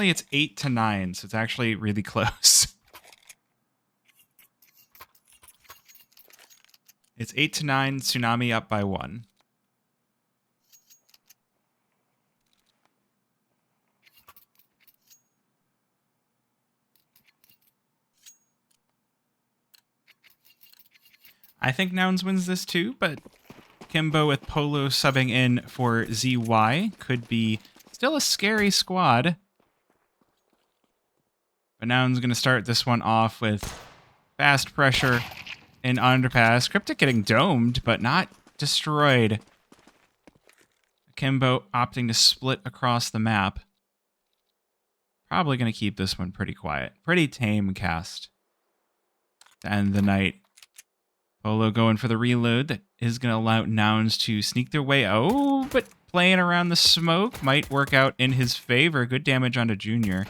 Currently, it's 8-9, so it's actually really close. It's 8-9, Tsunami up by 1. I think Nouns wins this too, but Akimbo with Polo subbing in for ZY could be still a scary squad. But Nouns going to start this one off with fast pressure in underpass. Cryptic getting domed, but not destroyed. Akimbo opting to split across the map. Probably going to keep this one pretty quiet. Pretty tame cast to end the night. Polo going for the reload that is going to allow Nouns to sneak their way. Oh, but playing around the smoke might work out in his favor. Good damage onto Junior.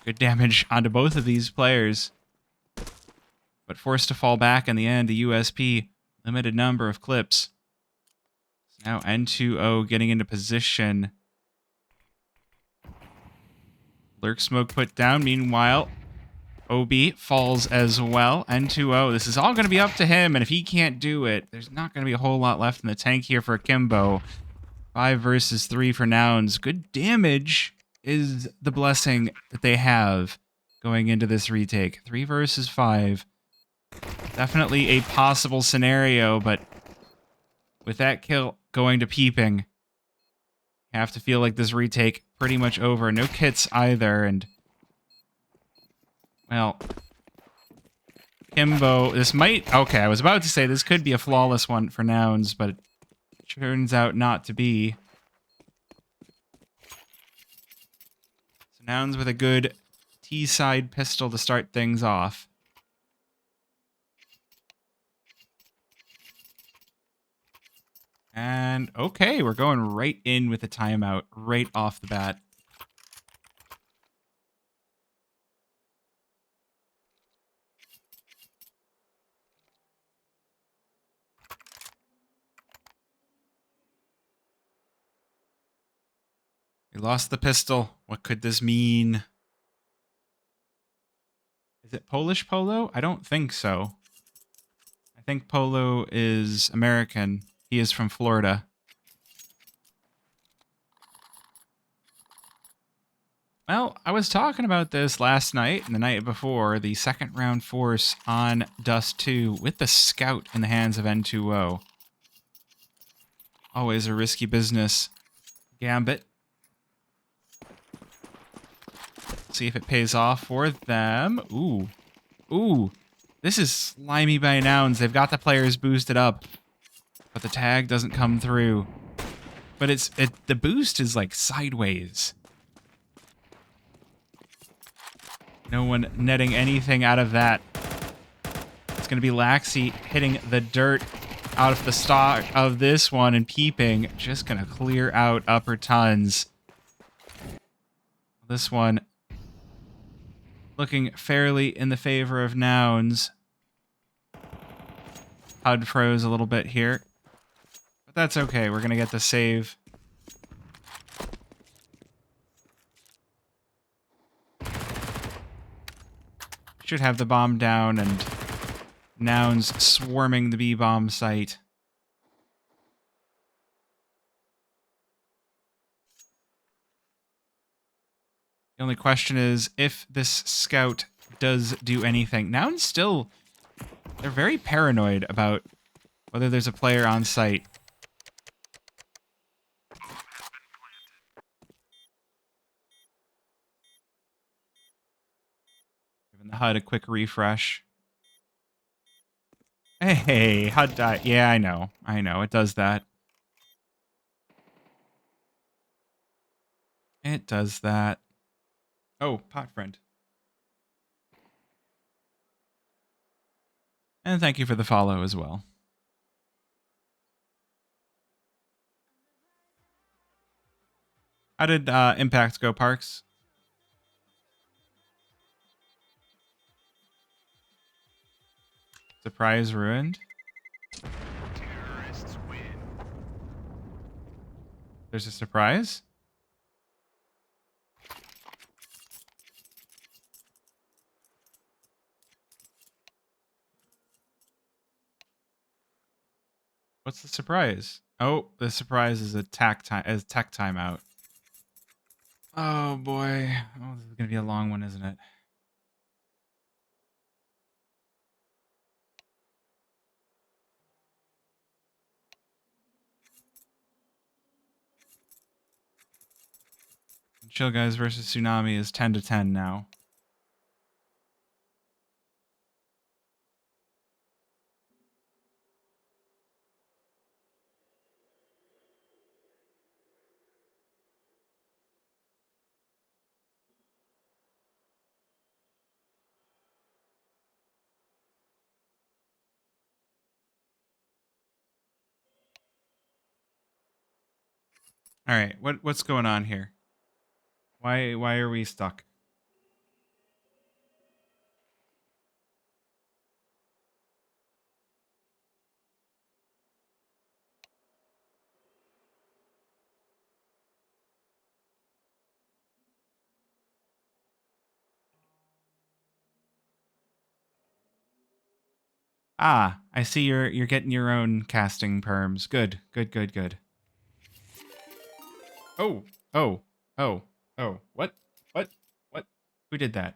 Good damage onto both of these players. But forced to fall back in the end. The USP, limited number of clips. Now N2O getting into position. Lurk smoke put down. Meanwhile, OB falls as well. N2O. This is all going to be up to him. And if he can't do it, there's not going to be a whole lot left in the tank here for Akimbo. 5 versus 3 for Nouns. Good damage is the blessing that they have going into this retake. 3 versus 5. Definitely a possible scenario, but with that kill going to Peeping, you have to feel like this retake pretty much over. No kits either, and well, Akimbo, this might... Okay, I was about to say this could be a flawless one for Nouns, but it turns out not to be. So Nouns with a good T-side pistol to start things off. And okay, we're going right in with a timeout right off the bat. We lost the pistol. What could this mean? Is it Polish Polo? I don't think so. I think Polo is American. He is from Florida. Well, I was talking about this last night and the night before, the second round force on Dust2 with the scout in the hands of N2O. Always a risky business. Gambit. See if it pays off for them. Ooh. Ooh. This is slimy by Nouns. They've got the players boosted up, but the tag doesn't come through. But the boost is like sideways. No one netting anything out of that. It's going to be Laxi hitting the dirt out of the stock of this one, and Peeping just going to clear out upper tons. This one looking fairly in the favor of Nouns. HUD froze a little bit here, but that's okay. We're going to get the save. Should have the bomb down, and Nouns swarming the B-bomb site. The only question is if this scout does do anything. Nouns still, they're very paranoid about whether there's a player on site. Giving the HUD a quick refresh. Hey, HUD died. Yeah, I know. It does that. It does that. Oh, pot friend. And thank you for the follow as well. How did Impact go, Parks? Surprise ruined. Terrorists win. There's a surprise? What's the surprise? Oh, the surprise is a tech timeout. Oh boy. Oh, this is gonna be a long one, isn't it? Chill Guys versus Tsunami is 10-10 now. All right, what's going on here? Why are we stuck? Ah, I see you're getting your own casting perms. Good, good, good, good. Oh, oh, oh, oh. What? What? What? Who did that?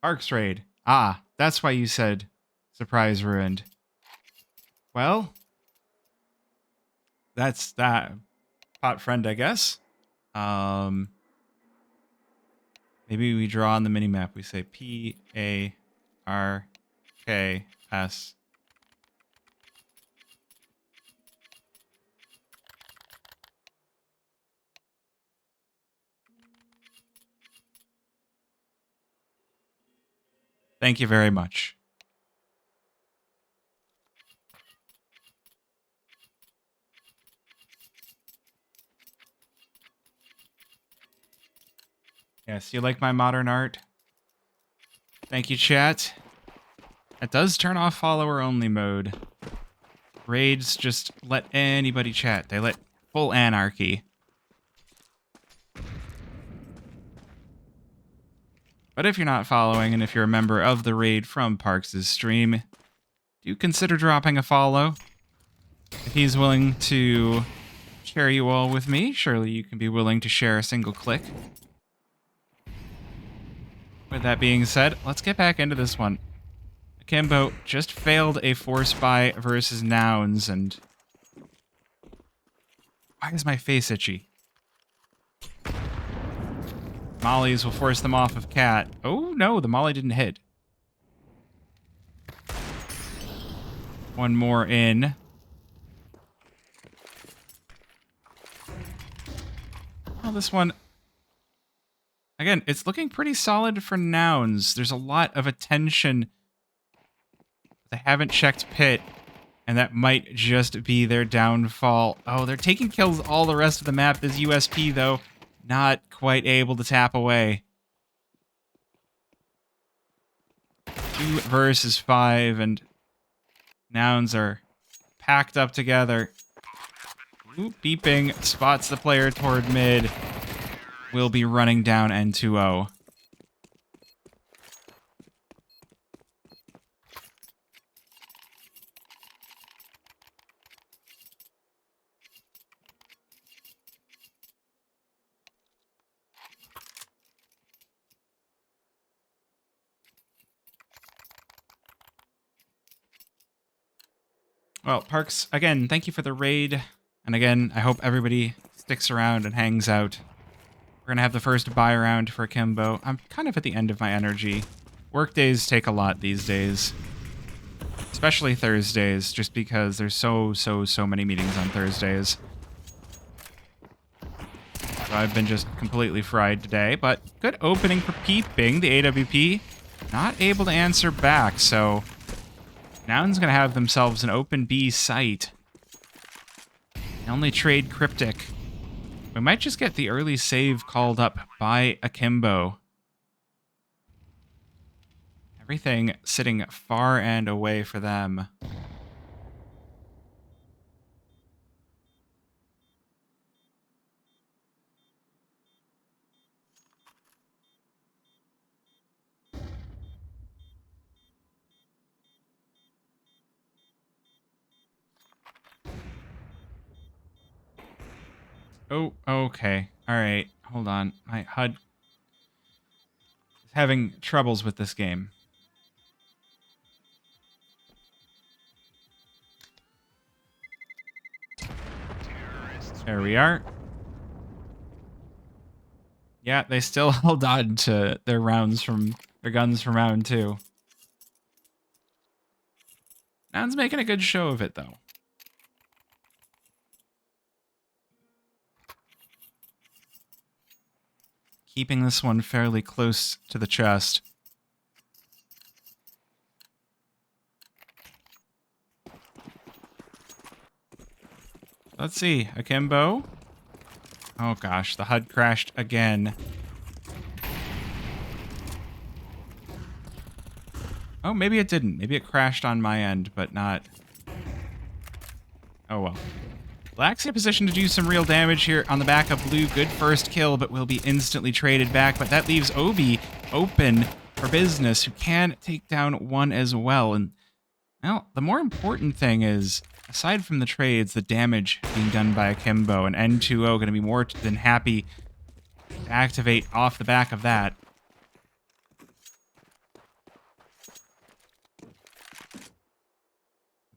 Arcs raid. Ah, that's why you said surprise ruined. Well, that's that. Pot friend, I guess. Um, maybe we draw on the minimap. We say PARKS. Thank you very much. Yes, you like my modern art? Thank you, chat. It does turn off follower only mode. Raids just let anybody chat. They let full anarchy. But if you're not following, and if you're a member of the raid from Parks' stream, do consider dropping a follow. If he's willing to share you all with me, surely you can be willing to share a single click. With that being said, let's get back into this one. Akimbo just failed a force buy versus Nouns, and why is my face itchy? Mollies will force them off of Cat. Oh no, the Molly didn't hit. One more in. Oh, this one. Again, it's looking pretty solid for Nouns. There's a lot of attention. They haven't checked Pit, and that might just be their downfall. Oh, they're taking kills all the rest of the map. This USP, though, not quite able to tap away. 2 versus 5, and Nouns are packed up together. Ooh, beeping spots the player toward mid. Will be running down N2O. Well, Parks, again, thank you for the raid. And again, I hope everybody sticks around and hangs out. We're going to have the first buy round for Akimbo. I'm kind of at the end of my energy. Work days take a lot these days. Especially Thursdays, just because there's so many meetings on Thursdays. So I've been just completely fried today, but good opening for Peeping, the AWP. Not able to answer back, so Noun's going to have themselves an open B site. Only trade Cryptic. We might just get the early save called up by Akimbo. Everything sitting far and away for them. Oh, okay. All right. Hold on. My HUD is having troubles with this game. There we are. Yeah, they still held on to their guns from round 2. Nouns making a good show of it, though. Keeping this one fairly close to the chest. Let's see. Akimbo. Oh gosh, the HUD crashed again. Oh, maybe it didn't. Maybe it crashed on my end, but not... Oh well. Black's in a position to do some real damage here on the back of blue. Good first kill, but will be instantly traded back. But that leaves Obi open for business, who can take down one as well. And, well, the more important thing is, aside from the trades, the damage being done by Akimbo, and N2O going to be more than happy to activate off the back of that.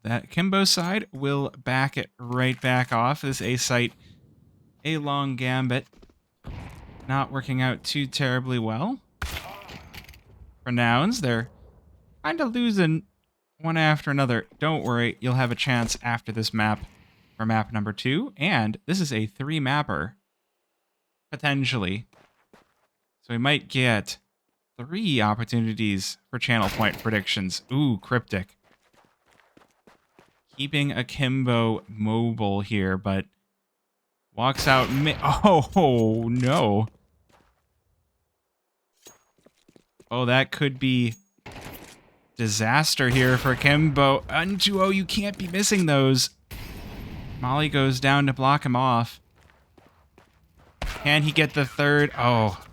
That Akimbo side will back it right back off. This A site, a long gambit, not working out too terribly well. For Nouns, they're kind of losing one after another. Don't worry, you'll have a chance after this map for map number 2. And this is a 3-mapper, potentially. So we might get 3 opportunities for channel point predictions. Ooh, cryptic. Keeping Akimbo mobile here, but walks out. Oh, no. Oh, that could be disaster here for Akimbo. N2O, you can't be missing those. Molly goes down to block him off. Can he get the third? Oh,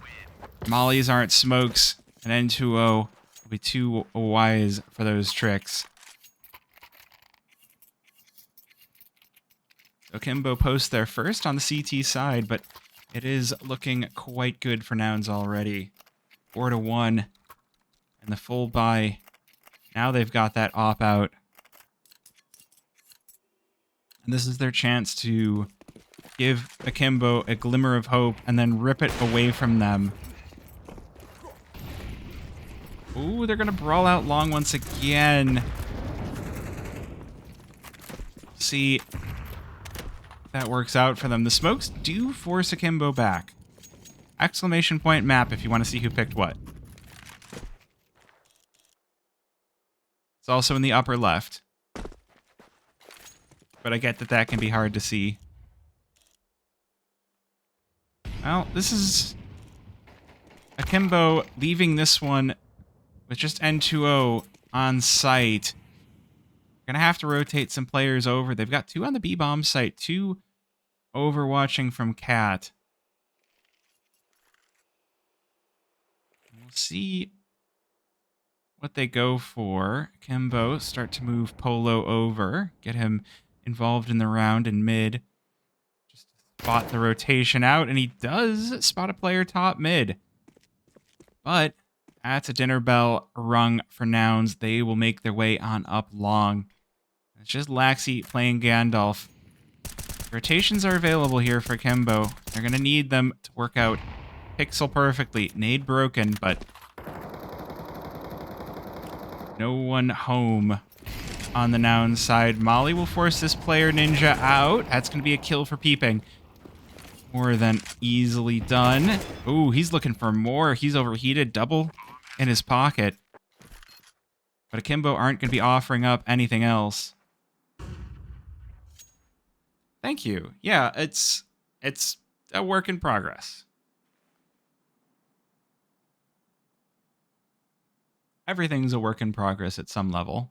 Mollies aren't smokes, and N2O will be too wise for those tricks. Akimbo posts there first on the CT side, but it is looking quite good for Nouns already. 4-1, and the full buy. Now they've got that op out. And this is their chance to give Akimbo a glimmer of hope and then rip it away from them. Ooh, they're going to brawl out long once again. See... that works out for them. The smokes do force Akimbo back. Exclamation point map if you want to see who picked what. It's also in the upper left. But I get that that can be hard to see. Well, this is Akimbo leaving this one with just N2O on site. Gonna have to rotate some players over. They've got 2 on the B-bomb site, 2 overwatching from Cat. We'll see what they go for. Akimbo start to move Polo over, get him involved in the round in mid. Just spot the rotation out, and he does spot a player top mid. But that's a dinner bell rung for Nouns. They will make their way on up long. It's just Laxi playing Gandalf. Rotations are available here for Akimbo. They're going to need them to work out pixel perfectly. Nade broken, but no one home on the Nouns side. Molly will force this player ninja out. That's going to be a kill for Peeping. More than easily done. Ooh, he's looking for more. He's overheated. Double in his pocket. But Akimbo aren't going to be offering up anything else. Thank you. Yeah, it's a work in progress. Everything's a work in progress at some level.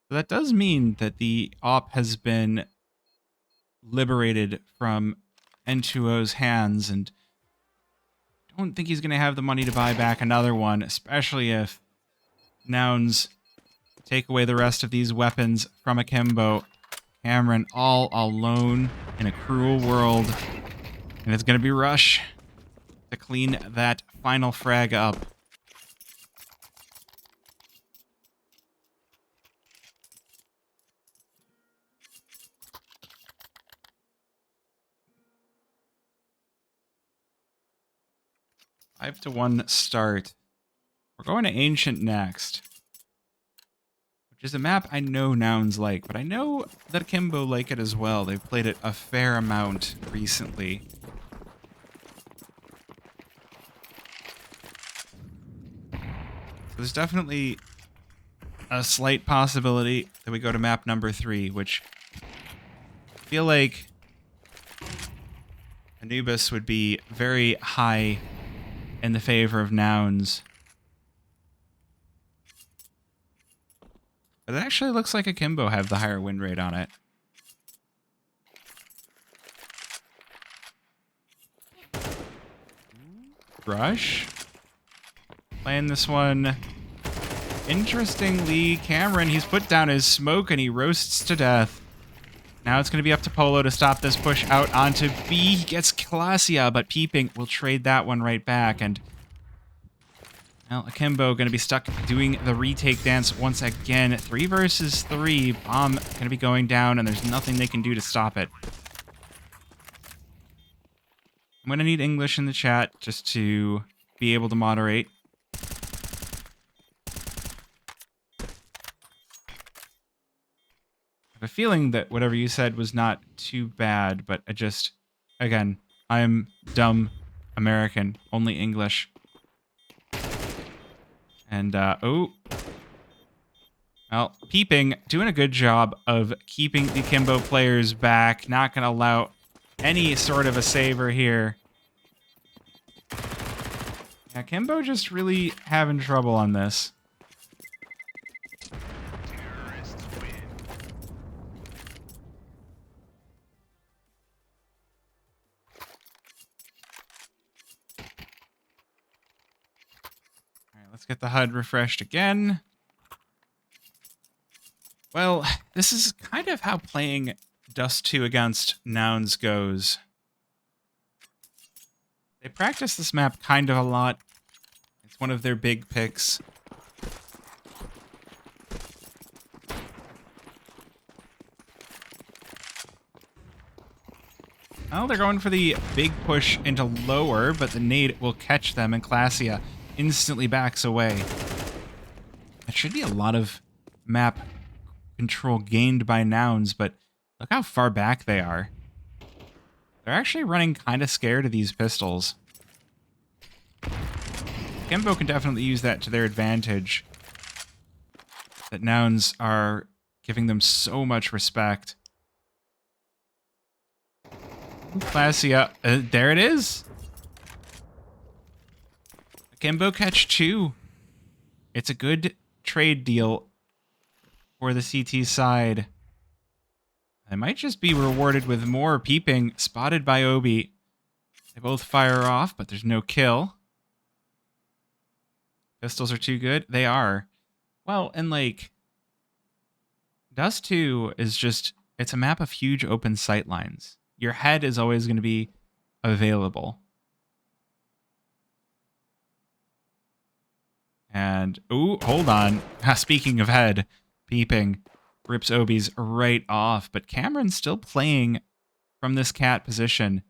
But that does mean that the op has been liberated from N2O's hands, and I don't think he's going to have the money to buy back another one, especially if Nouns take away the rest of these weapons from Akimbo. Cameron all alone in a cruel world. And it's going to be Rush to clean that final frag up. Five to 1 start. We're going to Ancient next, which is a map I know Nouns like, but I know that Akimbo like it as well. They've played it a fair amount recently. So there's definitely a slight possibility that we go to map number 3, which I feel like Anubis would be very high in the favor of Nouns. But it actually looks like Akimbo have the higher win rate on it. Rush. Playing this one. Interestingly, Cameron, he's put down his smoke and he roasts to death. Now it's going to be up to Polo to stop this push out onto B. He gets Classia, but Peeping will trade that one right back. And well, Akimbo going to be stuck doing the retake dance once again. 3 versus 3. Bomb going to be going down, and there's nothing they can do to stop it. I'm going to need English in the chat just to be able to moderate. I have a feeling that whatever you said was not too bad, but again, I'm dumb American, only English. And, oh. Well, Peeping, doing a good job of keeping the Akimbo players back. Not going to allow any sort of a saver here. Yeah, Akimbo just really having trouble on this. Let's get the HUD refreshed again. Well, this is kind of how playing Dust2 against Nouns goes. They practice this map kind of a lot. It's one of their big picks. Well, they're going for the big push into lower, but the nade will catch them, and Classia instantly backs away. That should be a lot of map control gained by Nouns, but look how far back they are. They're actually running kind of scared of these pistols. Akimbo can definitely use that to their advantage. That Nouns are giving them so much respect. Classia, there it is. Akimbo catch 2. It's a good trade deal for the CT side. They might just be rewarded with more. Peeping, spotted by Obi. They both fire off, but there's no kill. Pistols are too good. They are. Well, and like, Dust2 is just, it's a map of huge open sight lines. Your head is always going to be available. And, ooh, hold on. Speaking of head, Peeping rips Obi's right off, but Cameron's still playing from this cat position.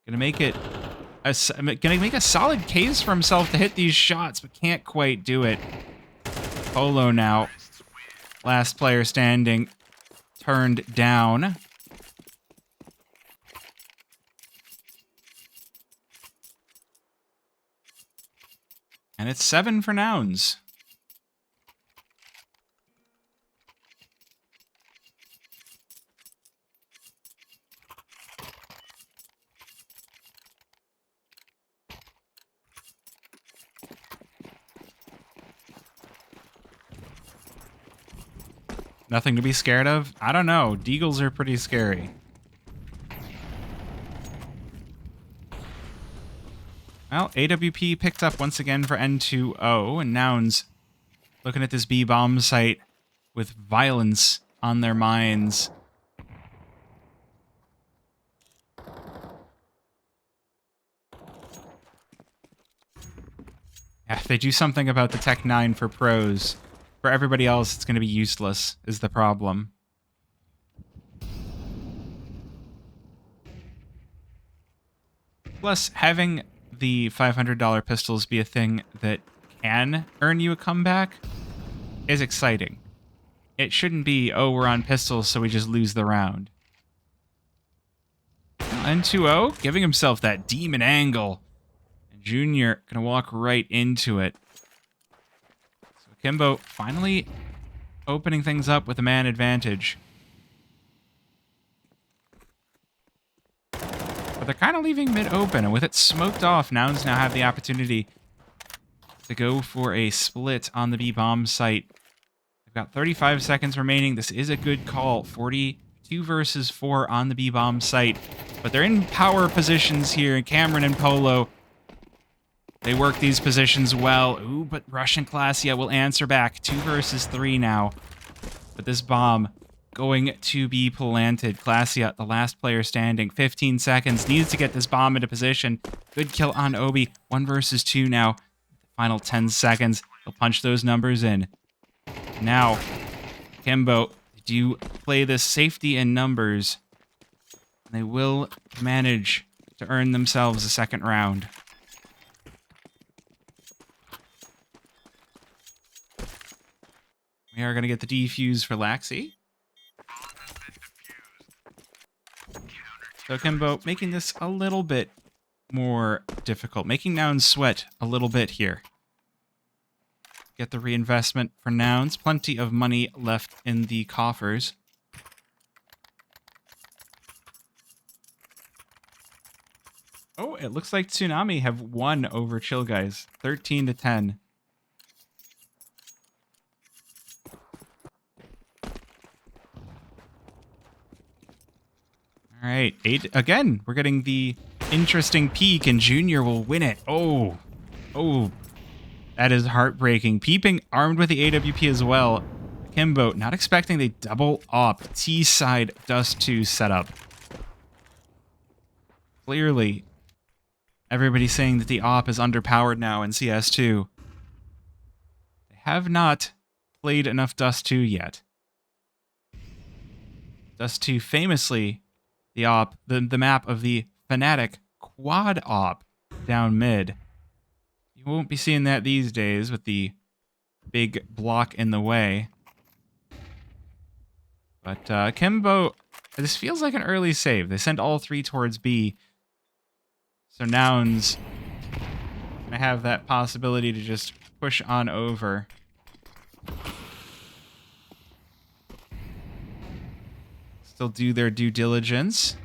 Gonna make a solid case for himself to hit these shots, but can't quite do it. Polo now, last player standing, turned down. And it's 7 for Nouns. Nothing to be scared of? I don't know. Deagles are pretty scary. Well, AWP picked up once again for N2O, and Nouns looking at this B-bomb site with violence on their minds. Yeah, if they do something about the Tech 9 for pros, for everybody else, it's going to be useless, is the problem. Plus, having the $500 pistols be a thing that can earn you a comeback is exciting. It shouldn't be, oh, we're on pistols, so we just lose the round. N2O, giving himself that demon angle. And Junior going to walk right into it. So Akimbo finally opening things up with a man advantage. But they're kind of leaving mid open, and with it smoked off, Nouns now have the opportunity to go for a split on the B-bomb site. They've got 35 seconds remaining. This is a good call. 42 versus 4 on the B-bomb site. But they're in power positions here. Cameron and Polo, they work these positions well. Ooh, but Russian Klasia will answer back. 2 versus 3 now. But this bomb going to be planted. Klasia, the last player standing. 15 seconds. Needs to get this bomb into position. Good kill on Obi. 1 versus 2 now. Final 10 seconds. He'll punch those numbers in. Now, Akimbo do play this safety in numbers. And they will manage to earn themselves a second round. We are going to get the defuse for Laxi. So Akimbo making this a little bit more difficult. Making Nouns sweat a little bit here. Get the reinvestment for Nouns. Plenty of money left in the coffers. Oh, it looks like Tsunami have won over Chill Guys. 13-10. All right, 8 again. We're getting the interesting peak, and Junior will win it. Oh, that is heartbreaking. Peeping armed with the AWP as well. Akimbo not expecting the double op T-side Dust2 setup. Clearly, everybody's saying that the op is underpowered now in CS2. They have not played enough Dust2 yet. Dust2 famously the op, the map of the Fnatic quad op down mid. You won't be seeing that these days with the big block in the way. But Akimbo, this feels like an early save. They send all 3 towards B. So Nouns gonna have that possibility to just push on over. Still do their due diligence.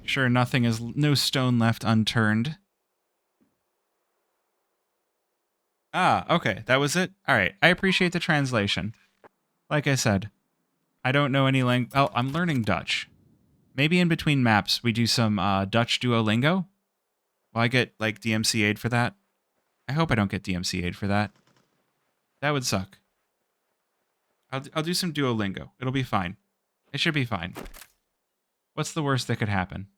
Sure, no stone left unturned. Ah, okay, that was it? Alright, I appreciate the translation. Like I said, I don't know any language. Oh, I'm learning Dutch. Maybe in between maps we do some Dutch Duolingo? Will I get, like, DMCA'd for that? I hope I don't get DMCA'd for that. That would suck. I'll do some Duolingo. It'll be fine. It should be fine. What's the worst that could happen?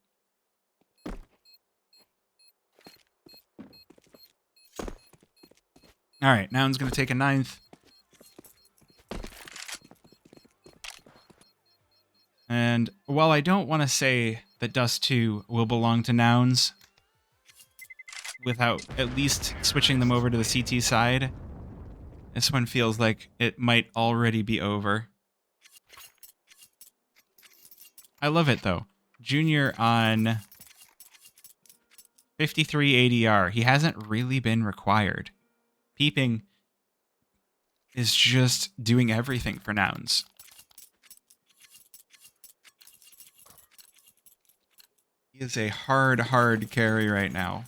Alright, Nouns going to take a 9th. And while I don't want to say that Dust2 will belong to Nouns without at least switching them over to the CT side, this one feels like it might already be over. I love it, though. Junior on 53 ADR. He hasn't really been required. Peeping is just doing everything for Nouns. He is a hard carry right now.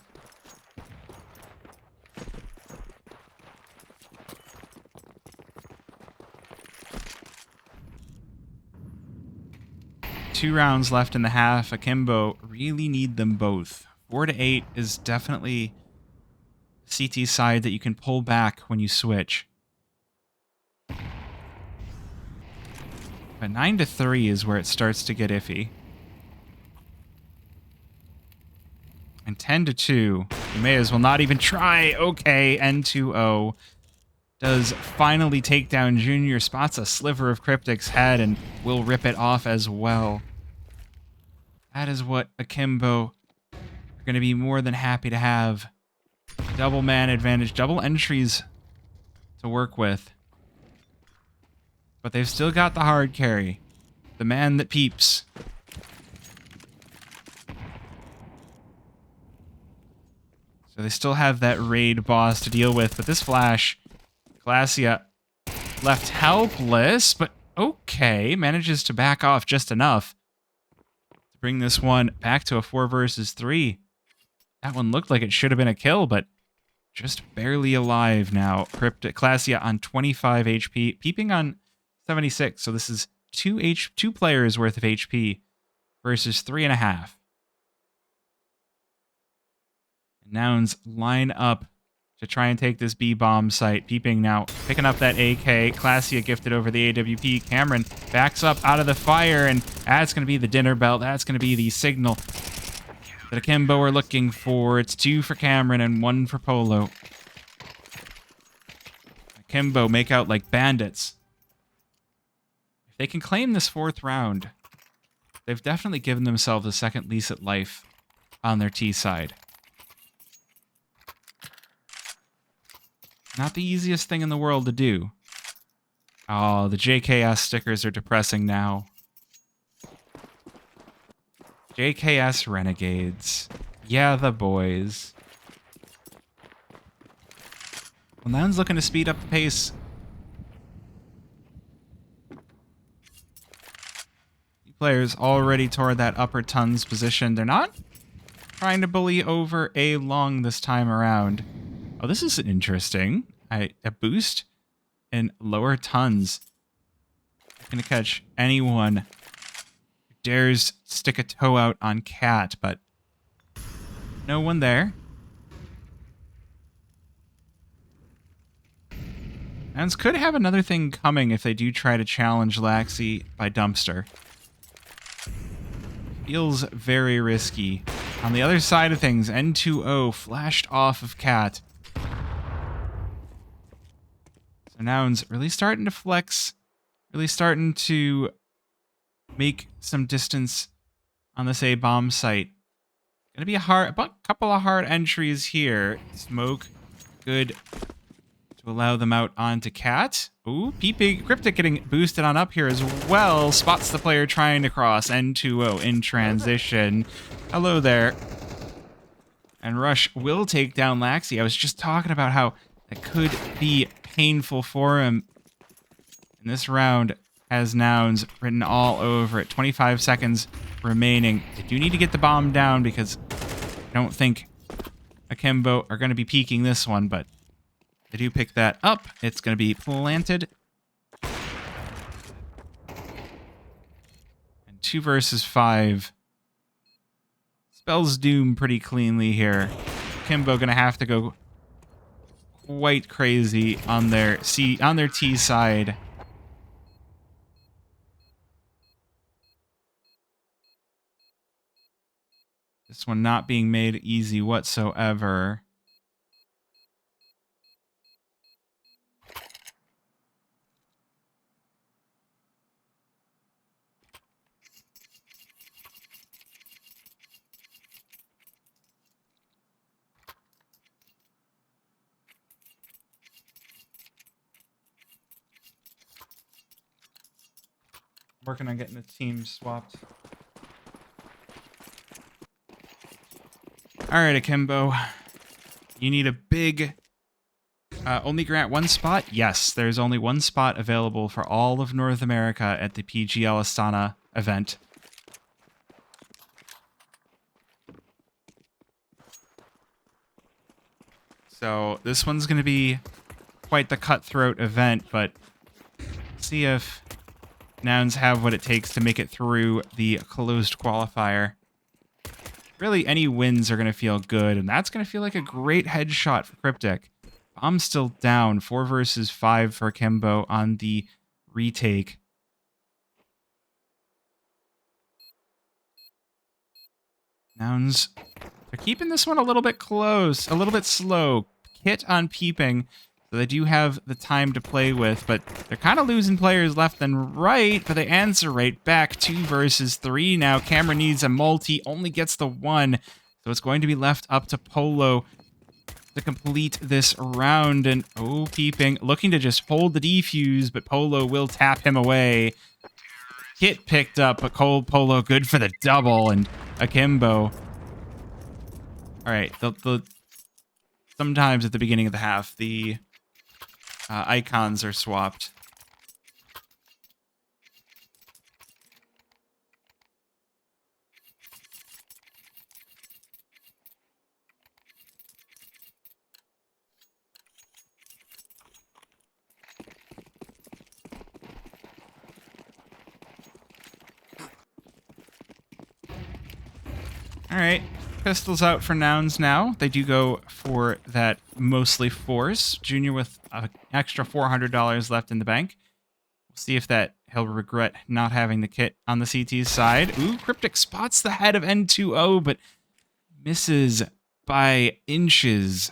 Two rounds left in the half. Akimbo really need them both. 4-8 is definitely CT side that you can pull back when you switch. But 9-3 is where it starts to get iffy. And 10-2. You may as well not even try. Okay, N2O does finally take down Junior, spots a sliver of Cryptic's head, and will rip it off as well. That is what Akimbo are going to be more than happy to have. Double man advantage, double entries to work with. But they've still got the hard carry. The man that peeps. So they still have that raid boss to deal with, but this flash, Glacia left helpless, but okay, manages to back off just enough to bring this one back to a 4 versus 3. That one looked like it should have been a kill, but just barely alive now. Glacia on 25 HP, peeping on 76, so this is two players worth of HP versus 3.5. Nouns line up to try and take this B-bomb site. Peeping now, picking up that AK. Glacia gifted over the AWP. Cameron backs up out of the fire, and that's going to be the dinner bell. That's going to be the signal that Akimbo are looking for. It's 2 for Cameron and 1 for Polo. Akimbo make out like bandits. If they can claim this 4th round, they've definitely given themselves a second lease at life on their T side. Not the easiest thing in the world to do. Oh, the JKS stickers are depressing now. JKS Renegades. Yeah, the boys. Well, Nouns looking to speed up the pace. Players already toward that upper tons position. They're not trying to bully over A long this time around. Oh, this is interesting. A boost in lower tons. Gonna catch anyone who dares stick a toe out on Cat, but no one there. Nouns could have another thing coming if they do try to challenge Laxi by Dumpster. Feels very risky. On the other side of things, N2O flashed off of Cat. So Nouns really starting to flex, really starting to make some distance on this A-bomb site. Gonna be a couple of hard entries here. Smoke, good to allow them out onto Cat. Ooh, peeping, Cryptic getting boosted on up here as well. Spots the player trying to cross. N2O in transition. Hello there. And Rush will take down Laxi. I was just talking about how it could be painful for him. And this round has Nouns written all over it. 25 seconds remaining. They do need to get the bomb down because I don't think Akimbo are going to be peeking this one, but they do pick that up. It's going to be planted. And 2 versus 5. Spells doom pretty cleanly here. Akimbo going to have to go quite crazy on their T side. This one not being made easy whatsoever. Working on getting the team swapped. All right, Akimbo. You need a big... only grant 1 spot? Yes, there's only 1 spot available for all of North America at the PGL Astana event. So this one's going to be quite the cutthroat event, but see if Nouns have what it takes to make it through the closed qualifier. Really, any wins are going to feel good, and that's going to feel like a great headshot for Cryptic. Bomb's still down, 4 versus 5 for Akimbo on the retake. Nouns, they're keeping this one a little bit close, a little bit slow. Kit on Peeping, so they do have the time to play with, but they're kind of losing players left and right, but they answer right back. 2 versus 3 now. Cameron needs a multi, only gets the 1, so it's going to be left up to Polo to complete this round. And Peeping looking to just hold the defuse, but Polo will tap him away. Kit picked up, but Cold Polo good for the double, and Akimbo. All right, sometimes at the beginning of the half, the icons are swapped. All right, pistols out for Nouns now. They do go for that mostly force. Junior with an extra $400 left in the bank. We'll see if he'll regret not having the kit on the CT's side. Ooh, Cryptic spots the head of N2O, but misses by inches.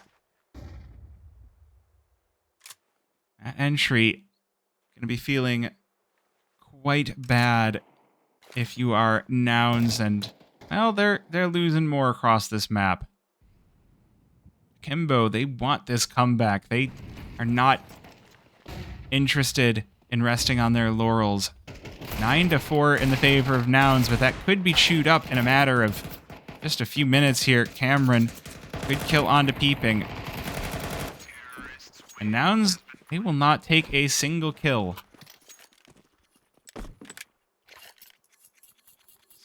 That entry going to be feeling quite bad if you are Nouns, and well, they're losing more across this map. Akimbo, they want this comeback. They are not interested in resting on their laurels. 9-4 in the favor of Nouns, but that could be chewed up in a matter of just a few minutes here. Cameron, good kill onto Peeping. And Nouns, they will not take a single kill.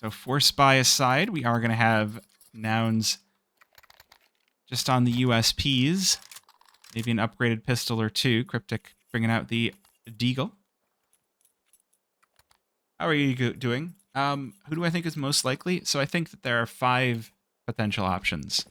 So Force Spy aside, we are going to have Nouns just on the USPs. Maybe an upgraded pistol or 2. Cryptic bringing out the Deagle. How are you doing? Who do I think is most likely? So I think that there are 5 potential options.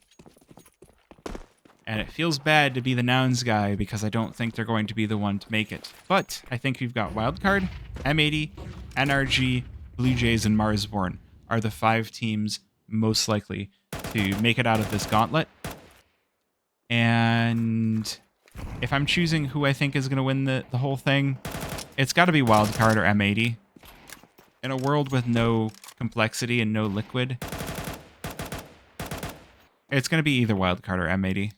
And it feels bad to be the Nouns guy because I don't think they're going to be the one to make it. But I think we've got Wildcard, M80, NRG, Blue Jays, and Marsborn are the 5 teams most likely to make it out of this gauntlet. And if I'm choosing who I think is going to win the whole thing, it's got to be Wildcard or M80. In a world with no complexity and no liquid, it's going to be either Wildcard or M80.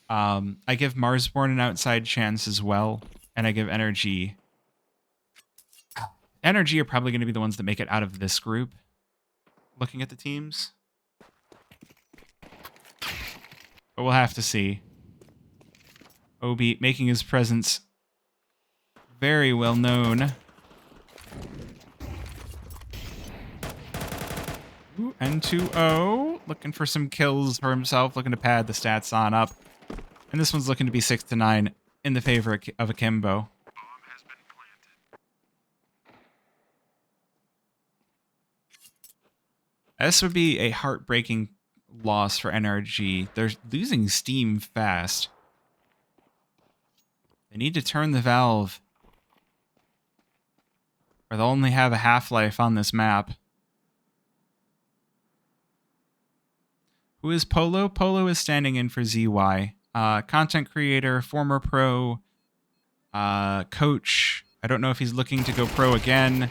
I give Marsborn an outside chance as well, and I give Energy. Energy are probably going to be the ones that make it out of this group, looking at the teams. But we'll have to see. Obi making his presence very well known. Ooh, N2O looking for some kills for himself, looking to pad the stats on up. And this one's looking to be 6-9 in the favor of Akimbo. This would be a heartbreaking loss for NRG. They're losing steam fast. They need to turn the valve, or they'll only have a half-life on this map. Who is Polo? Polo is standing in for ZY. Content creator, former pro, coach. I don't know if he's looking to go pro again.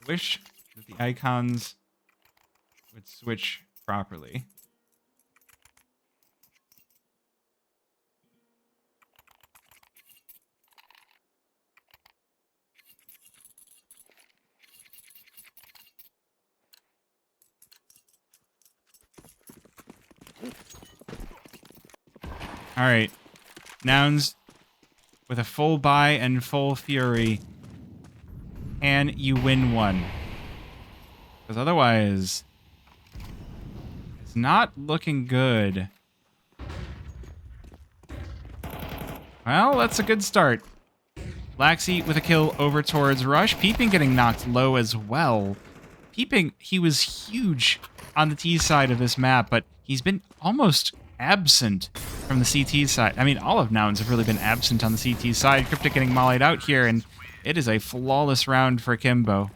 Wish that the icons would switch properly. All right, Nouns with a full buy and full fury. Can you win one? Because otherwise, it's not looking good. Well, that's a good start. Laxi with a kill over towards Rush. Peeping getting knocked low as well. Peeping, he was huge on the T side of this map, but he's been almost absent from from the CT side. I mean, all of Nouns have really been absent on the CT side. Cryptic getting mollied out here, and it is a flawless round for Akimbo.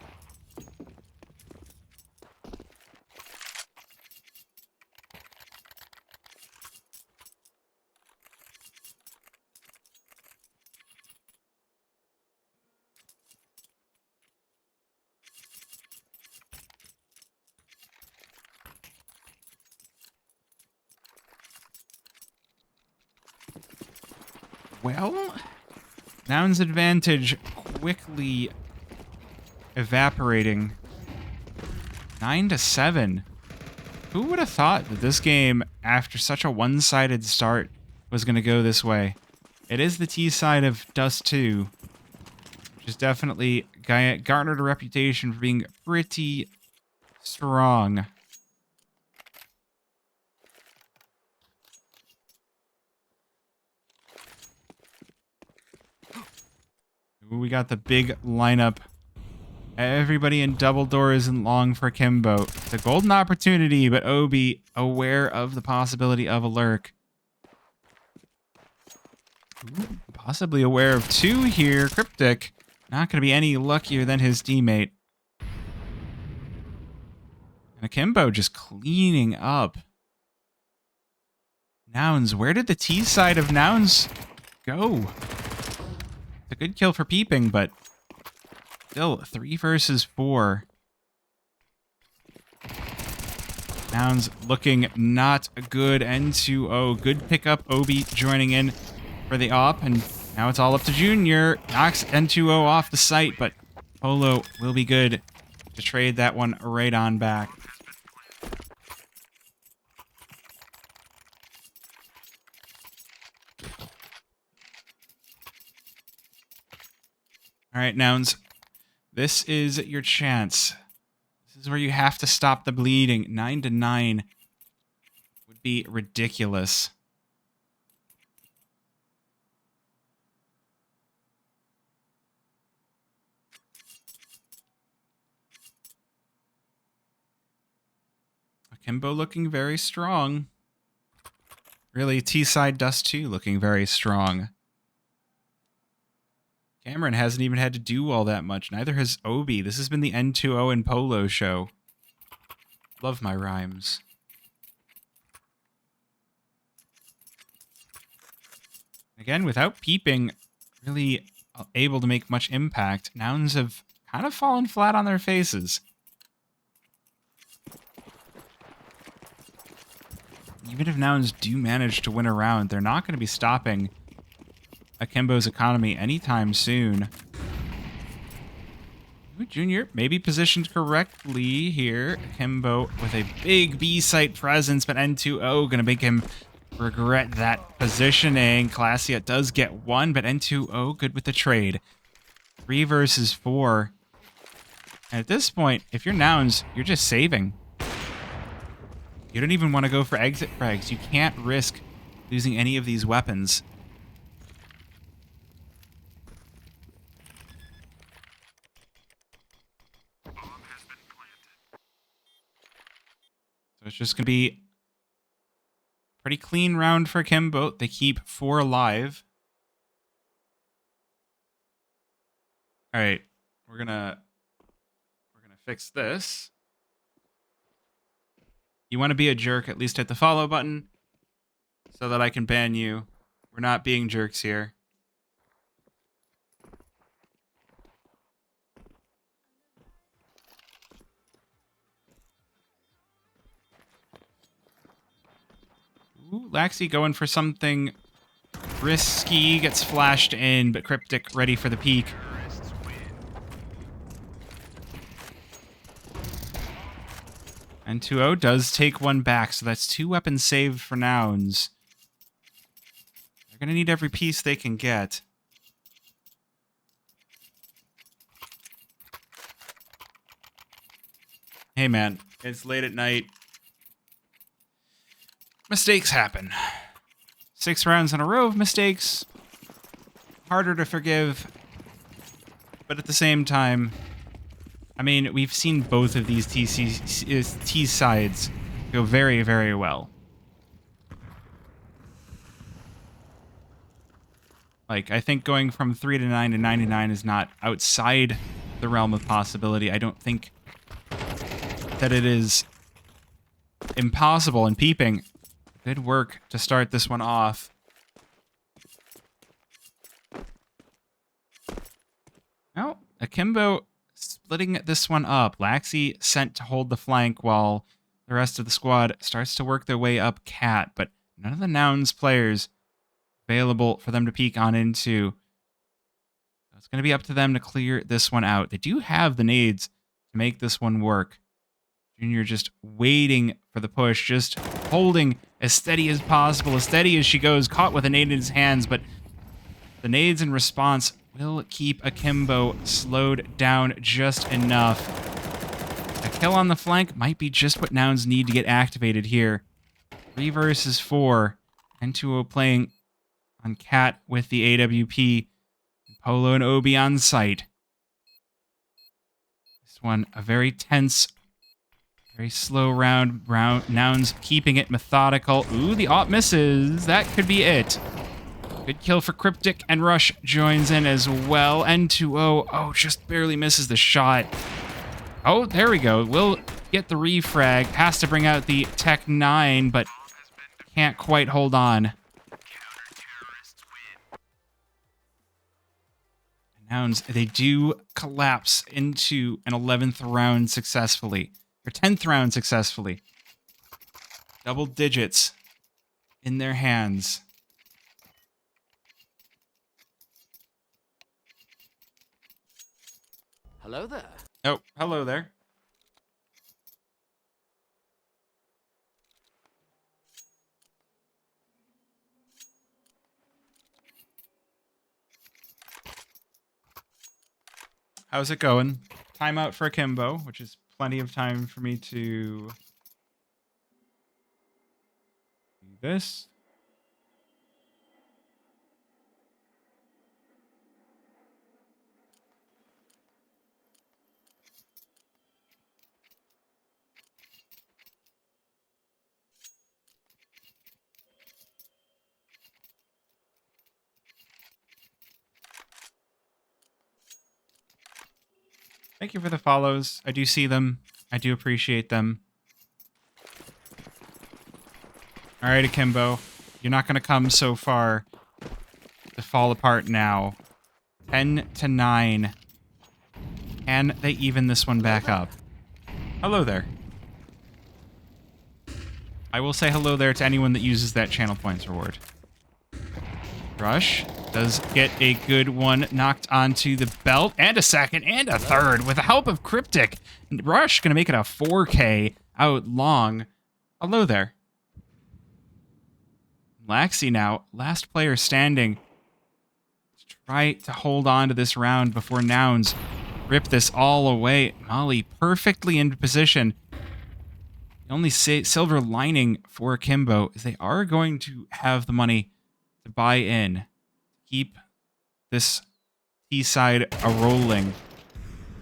Well, Nouns' advantage quickly evaporating. 9-7. Who would have thought that this game, after such a one-sided start, was going to go this way? It is the T side of Dust2, which has definitely garnered a reputation for being pretty strong. Ooh, we got the big lineup. Everybody in double doors and long for Akimbo. It's a golden opportunity, but Obi aware of the possibility of a lurk. Ooh, possibly aware of two here. Cryptic not going to be any luckier than his teammate. And Akimbo just cleaning up. Nouns, where did the T side of Nouns go? It's a good kill for peeping, but still 3 versus 4. Nouns looking not good. N2O. Good pickup. Obi joining in for the op, and now it's all up to Junior. Knocks N2O off the site, but Polo will be good to trade that one right on back. All right, Nouns. This is your chance. This is where you have to stop the bleeding. 9-9 would be ridiculous. Akimbo looking very strong. Really, T-side Dust2 looking very strong. Cameron hasn't even had to do all that much. Neither has Obi. This has been the N2O and Polo show. Love my rhymes. Again, without peeping, really able to make much impact. Nouns have kind of fallen flat on their faces. Even if Nouns do manage to win a round, they're not going to be stopping Akimbo's economy anytime soon. Ooh, Junior maybe positioned correctly here. Akimbo with a big B-site presence, but N2O going to make him regret that positioning. Classia does get one, but N2O good with the trade. 3 versus 4. And at this point, if you're Nouns, you're just saving. You don't even want to go for exit frags. You can't risk losing any of these weapons. So it's just going to be a pretty clean round for Akimbo. They keep 4 alive. All right, we're gonna fix this. You want to be a jerk, at least hit the follow button so that I can ban you. We're not being jerks here. Ooh, Laxi going for something risky. Gets flashed in, but Cryptic ready for the peek. N2O does take one back, so that's 2 weapons saved for Nouns. They're going to need every piece they can get. Hey man, it's late at night. Mistakes happen. 6 rounds in a row of mistakes. Harder to forgive. But at the same time, I mean, we've seen both of these T sides go very, very well. Like, I think going from 3 to 9 to 9 to 9 is not outside the realm of possibility. I don't think that it is impossible. And peeping, good work to start this one off. Oh, Akimbo splitting this one up. Laxi sent to hold the flank while the rest of the squad starts to work their way up Cat, but none of the Nouns players available for them to peek on into. So it's going to be up to them to clear this one out. They do have the nades to make this one work. Junior just waiting for the push, just holding as steady as possible, as steady as she goes, caught with a nade in his hands, but the nades in response will keep Akimbo slowed down just enough. A kill on the flank might be just what Nouns need to get activated here. 3 versus 4. N2O playing on Cat with the AWP. Polo and Obi on site. This one, a very tense, very slow round. Nouns keeping it methodical. Ooh, the AWP misses. That could be it. Good kill for Cryptic, and Rush joins in as well. N2O, oh, just barely misses the shot. Oh, there we go. Will get the refrag. Has to bring out the Tech 9, but can't quite hold on. Nouns, they do collapse into an 11th round successfully. Or 10th round successfully. Double digits in their hands. Hello there. Oh, hello there. How's it going? Timeout for Akimbo, which is plenty of time for me to do this. Thank you for the follows. I do see them. I do appreciate them. All right, Akimbo. You're not going to come so far to fall apart now. 10 to 9. Can they even this one back up? Hello there. I will say hello there to anyone that uses that channel points reward. Rush does get a good one knocked onto the belt, and a second, and a third, with the help of Cryptic. Rush gonna make it a 4K out long. Hello there. Laxi now, last player standing. Let's try to hold on to this round before Nouns rip this all away. Molly perfectly in position. The only silver lining for Akimbo is they are going to have the money to buy in. Keep this T-side a-rolling.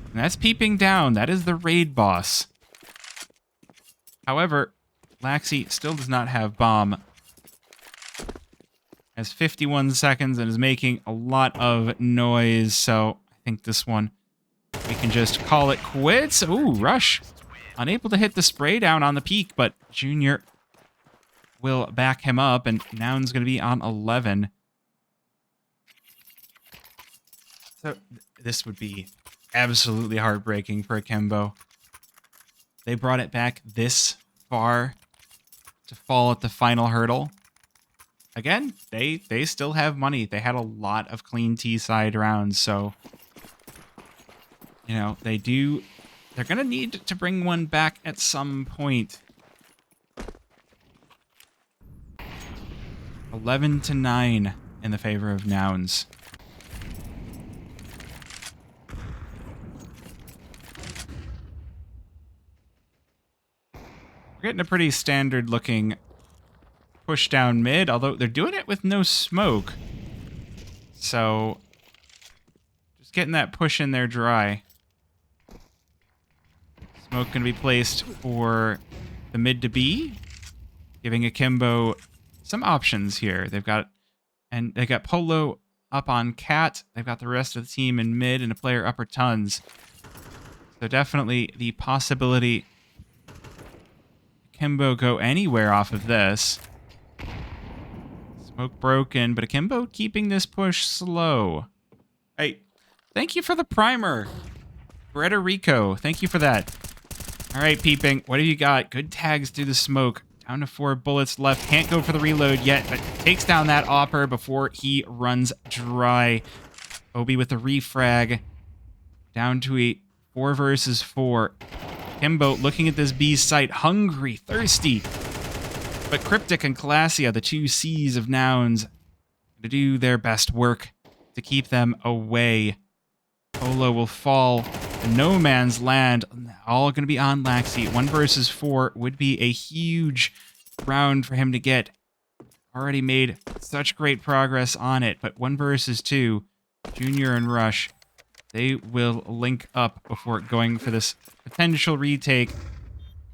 And that's peeping down. That is the raid boss. However, Laxi still does not have bomb. Has 51 seconds and is making a lot of noise, so I think this one we can just call it quits. Ooh, Rush. Unable to hit the spray down on the peak, but Junior will back him up, and Noun's going to be on 11. So this would be absolutely heartbreaking for Akimbo. They brought it back this far to fall at the final hurdle. Again, they still have money. They had a lot of clean T-side rounds, so you know, they're going to need to bring one back at some point. 11 to 9 in the favor of Nouns. We're getting a pretty standard looking push down mid, although they're doing it with no smoke. So just getting that push in there dry. Smoke going to be placed for the mid to B, giving Akimbo some options here. They got Polo up on Cat. They've got the rest of the team in mid and a player upper tons. So definitely the possibility Akimbo go anywhere off of this. Smoke broken, but Akimbo keeping this push slow. Hey, thank you for the primer. Greta Rico, thank you for that. All right, Peeping, what have you got? Good tags through the smoke. Down to 4 bullets left. Can't go for the reload yet, but takes down that Opper before he runs dry. Obi with the refrag. Down to a 4 versus 4. Kimbo looking at this B site, hungry, thirsty. But Cryptic and Calassia, the 2 C's of Nouns, to do their best work to keep them away. Polo will fall. No man's land. All going to be on Laxi. 1 versus 4 would be a huge round for him to get. Already made such great progress on it, but 1 versus 2, Junior and Rush, they will link up before going for this potential retake.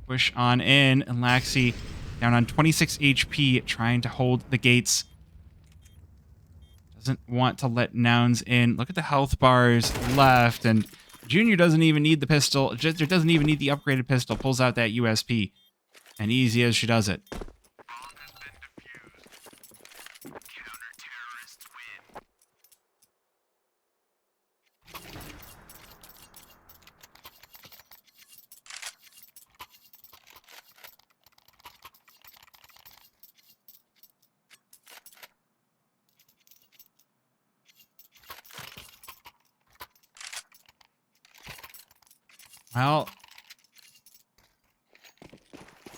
Push on in, and Laxi down on 26 HP, trying to hold the gates. Doesn't want to let Nouns in. Look at the health bars left, and Junior doesn't even need the pistol. Just doesn't even need the upgraded pistol. Pulls out that USP, and easy as she does it. Well,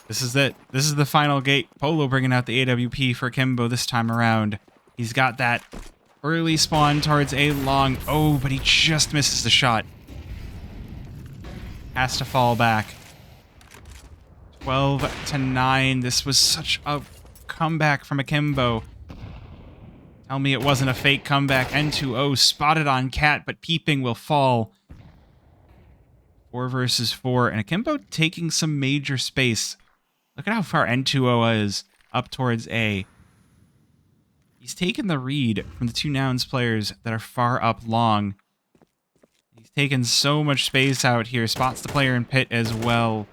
this is it. This is the final gate. Polo bringing out the AWP for Akimbo this time around. He's got that early spawn towards A long. Oh, but he just misses the shot. Has to fall back. 12-9. This was such a comeback from Akimbo. Tell me it wasn't a fake comeback. N2O spotted on Cat, but Peeping will fall. 4 versus 4, and Akimbo taking some major space. Look at how far N2O is up towards A. He's taken the read from the 2 Nouns players that are far up long. He's taken so much space out here. Spots the player in pit as well.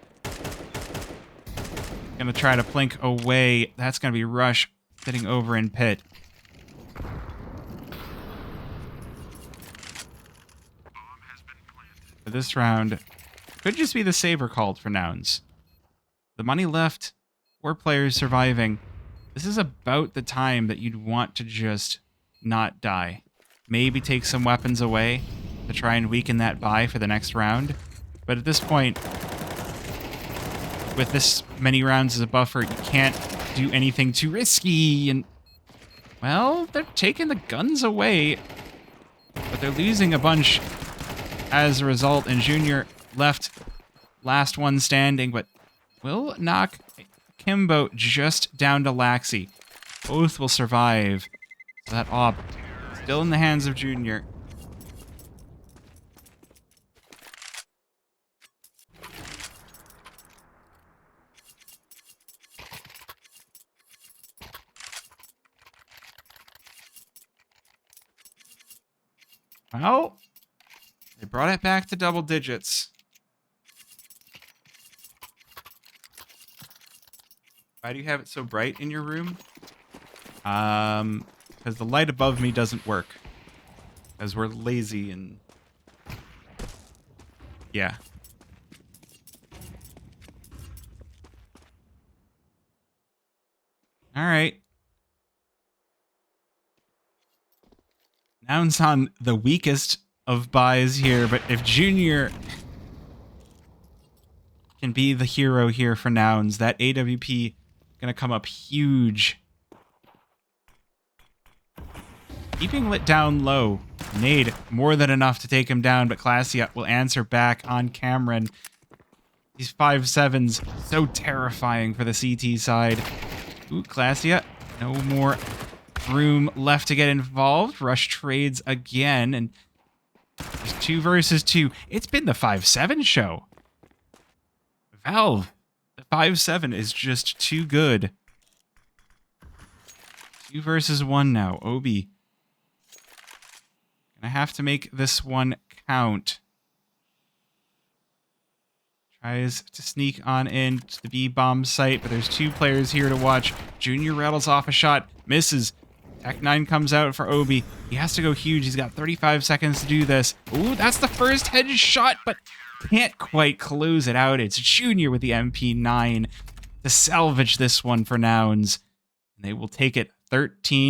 Gonna try to plink away. That's gonna be Rush sitting over in pit. For this round, could just be the saver called for Nouns. The money left, 4 players surviving. This is about the time that you'd want to just not die. Maybe take some weapons away to try and weaken that buy for the next round. But at this point, with this many rounds as a buffer, you can't do anything too risky. And, well, they're taking the guns away, but they're losing a bunch as a result, and Junior left last one standing, but will knock Akimbo just down to Laxi. Both will survive. So that op still in the hands of Junior. Well, they brought it back to double digits. Why do you have it so bright in your room? Because the light above me doesn't work. Because we're lazy and... yeah. Alright. Nouns on the weakest of buys here, but if Junior can be the hero here for Nouns, that AWP gonna come up huge. Keeping lit down low. Nade, more than enough to take him down, but Calassia will answer back on Cameron. These 5-7s, so terrifying for the CT side. Ooh, Calassia, no more room left to get involved. Rush trades again, and there's 2 versus 2. It's been the 5-7 show. Valve, the 5-7 is just too good. 2 versus 1 now. Obi I have to make this one count. Tries to sneak on in to the B-bomb site, but there's 2 players here to watch. Junior rattles off a shot, misses. Tech9 comes out for Obi. He has to go huge. He's got 35 seconds to do this. Ooh, that's the first headshot, but can't quite close it out. It's Junior with the MP9 to salvage this one for Nouns. And they will take it 13